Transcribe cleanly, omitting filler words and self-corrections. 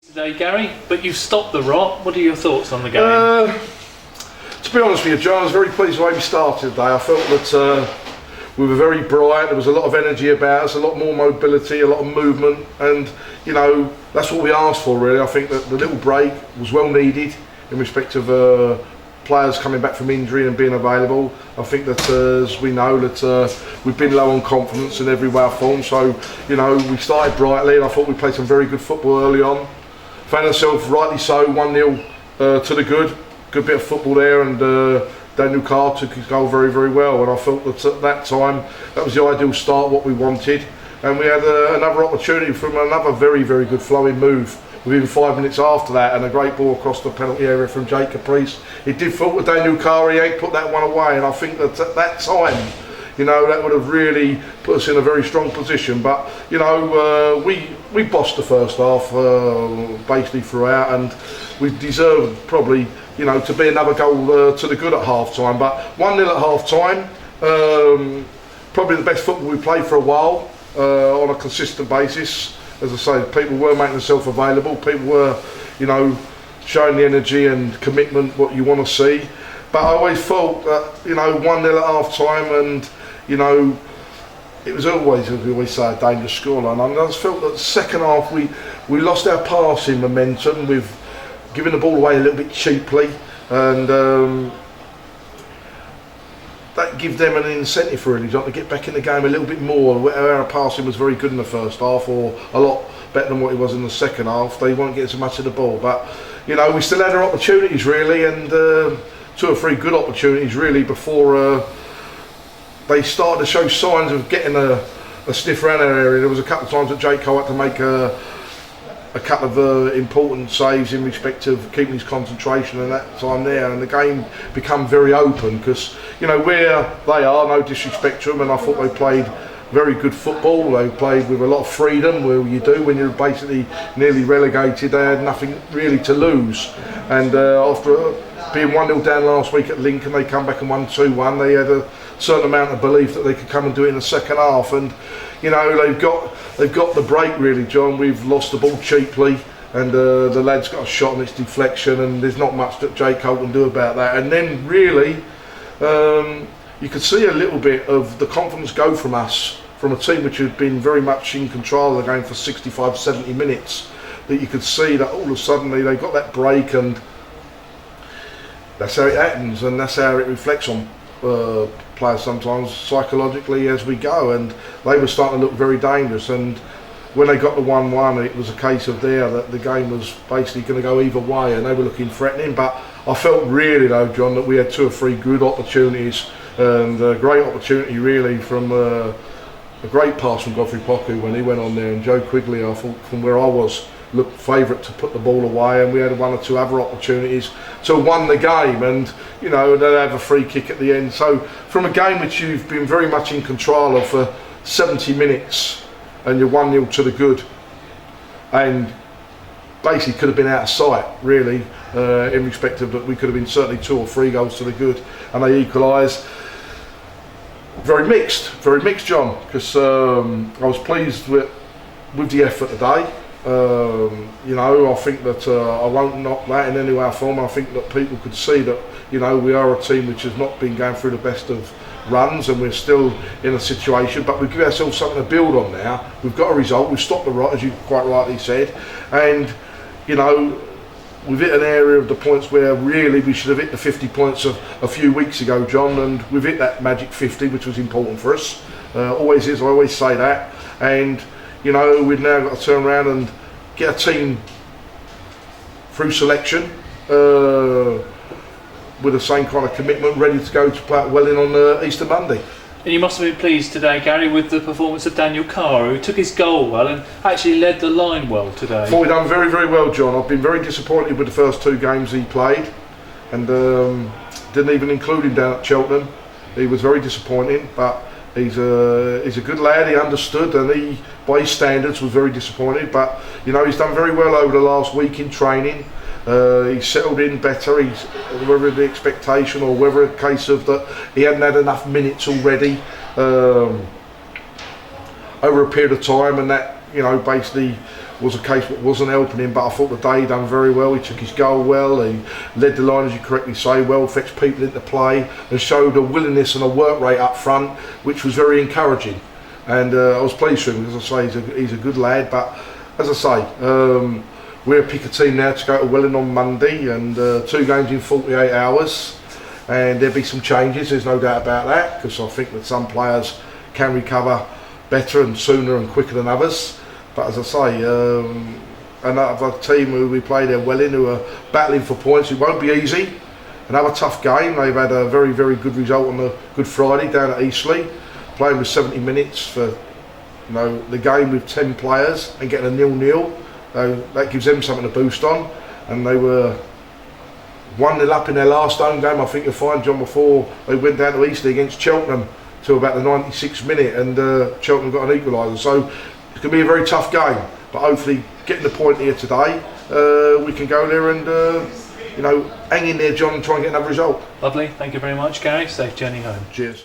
Today, Gary, but you've stopped the rot. What are your thoughts on the game? To be honest with you, John, I was very pleased with the way we started today. I felt that we were very bright, there was a lot of energy about us, a lot more mobility, a lot of movement, and you know, that's what we asked for really. I think that the little break was well needed in respect of players coming back from injury and being available. I think that as we know that we've been low on confidence in every way of form, so you know, we started brightly and I thought we played some very good football early on. Found ourselves, rightly so, 1-0 to the good bit of football there, and Daniel Carr took his goal very, very well, and I felt that at that time that was the ideal start, what we wanted, and we had another opportunity from another very, very good flowing move within 5 minutes after that, and a great ball across the penalty area from Jake Caprice. It did fall to Daniel Carr, he ain't put that one away, and I think that at that time, you know, that would have really put us in a very strong position. But you know, we bossed the first half basically throughout, and we deserved probably, you know, to be another goal to the good at half time. But 1-0 at half time, probably the best football we played for a while on a consistent basis. As I say, people were making themselves available, people were, you know, showing the energy and commitment what you want to see. But I always thought that, you know, 1-0 at half time, and you know, it was always, as we always say, a dangerous scoreline. I just felt that the second half we lost our passing momentum with giving the ball away a little bit cheaply, and that gave them an incentive really to get back in the game a little bit more. Our passing was very good in the first half, or a lot better than what it was in the second half. They weren't getting so much of the ball, but you know, we still had our opportunities really, and 2 or 3 good opportunities really before they started to show signs of getting a sniff around our area. There was a couple of times that Jake Cole had to make a couple of important saves in respect of keeping his concentration and that time there, and the game become very open because, you know, where they are, no disrespect to them, and I thought they played very good football. They played with a lot of freedom, where you do when you're basically nearly relegated. They had nothing really to lose, and after being 1-0 down last week at Lincoln, they come back and won 2-1. They had a certain amount of belief that they could come and do it in the second half, and you know, they've got the break really, John. We've lost the ball cheaply, and the lad's got a shot on its deflection, and there's not much that Jake Cole can do about that. And then really, you could see a little bit of the confidence go from us, from a team which had been very much in control of the game for 65-70 minutes, that you could see that all of a sudden they got that break, and that's how it happens, and that's how it reflects on players sometimes psychologically as we go, and they were starting to look very dangerous. And when they got the 1-1, it was a case of that the game was basically going to go either way, and they were looking threatening. But I felt really though, John, that we had 2 or 3 good opportunities, and a great opportunity really from a great pass from Godfrey Poku when he went on there, and Joe Quigley, I thought, from where I was, looked favourite to put the ball away, and we had 1 or 2 other opportunities to win the game, and you know, they'll have a free kick at the end. So from a game which you've been very much in control of for 70 minutes, and you're 1-0 to the good, and basically could have been out of sight really, in respect of that we could have been certainly 2 or 3 goals to the good, and they equalised. Very mixed, John, because I was pleased with the effort today. You know, I think that I won't knock that in any way or form. I think that people could see that, you know, we are a team which has not been going through the best of runs, and we're still in a situation, but we give ourselves something to build on now. We've got a result, we've stopped the rot, as you quite rightly said, and you know, we've hit an area of the points where really we should have hit the 50 points a few weeks ago, John, and we've hit that magic 50, which was important for us. Always is, I always say that. And you know, we've now got to turn around and get a team through selection with the same kind of commitment, ready to go to play at Welling on Easter Monday. And you must have been pleased today, Gary, with the performance of Daniel Carr, who took his goal well and actually led the line well today. I thought he done very, very well, John. I've been very disappointed with the first 2 games he played, and didn't even include him down at Cheltenham. He was very disappointing, but he's a good lad. He understood, and he, by his standards, was very disappointed. But you know, he's done very well over the last week in training. He's settled in better. He's, whether the expectation or whether a case of that he hadn't had enough minutes already over a period of time, and that, you know, basically was a case that wasn't helping him, but I thought the day he done very well. He took his goal well, he led the line, as you correctly say, well, fetched people into play and showed a willingness and a work rate up front, which was very encouraging. And I was pleased with him, because I say he's a good lad. But as I say, we'll pick a team now to go to Welling on Monday, and 2 games in 48 hours. And there'll be some changes, there's no doubt about that, because I think that some players can recover better and sooner and quicker than others. But as I say, another team who we played at Welling, who are battling for points. It won't be easy. Another tough game. They've had a very, very good result on the Good Friday down at Eastleigh, playing with 70 minutes for the game with 10 players and getting a 0-0. That gives them something to boost on. And they were 1-0 up in their last home game. I think you'll find, John, before they went down to Eastleigh against Cheltenham to about the 96th minute, and Cheltenham got an equaliser. So it's going to be a very tough game, but hopefully getting the point here today, we can go there and hang in there, John, and try and get another result. Lovely, thank you very much, Gary. Safe journey home. Cheers.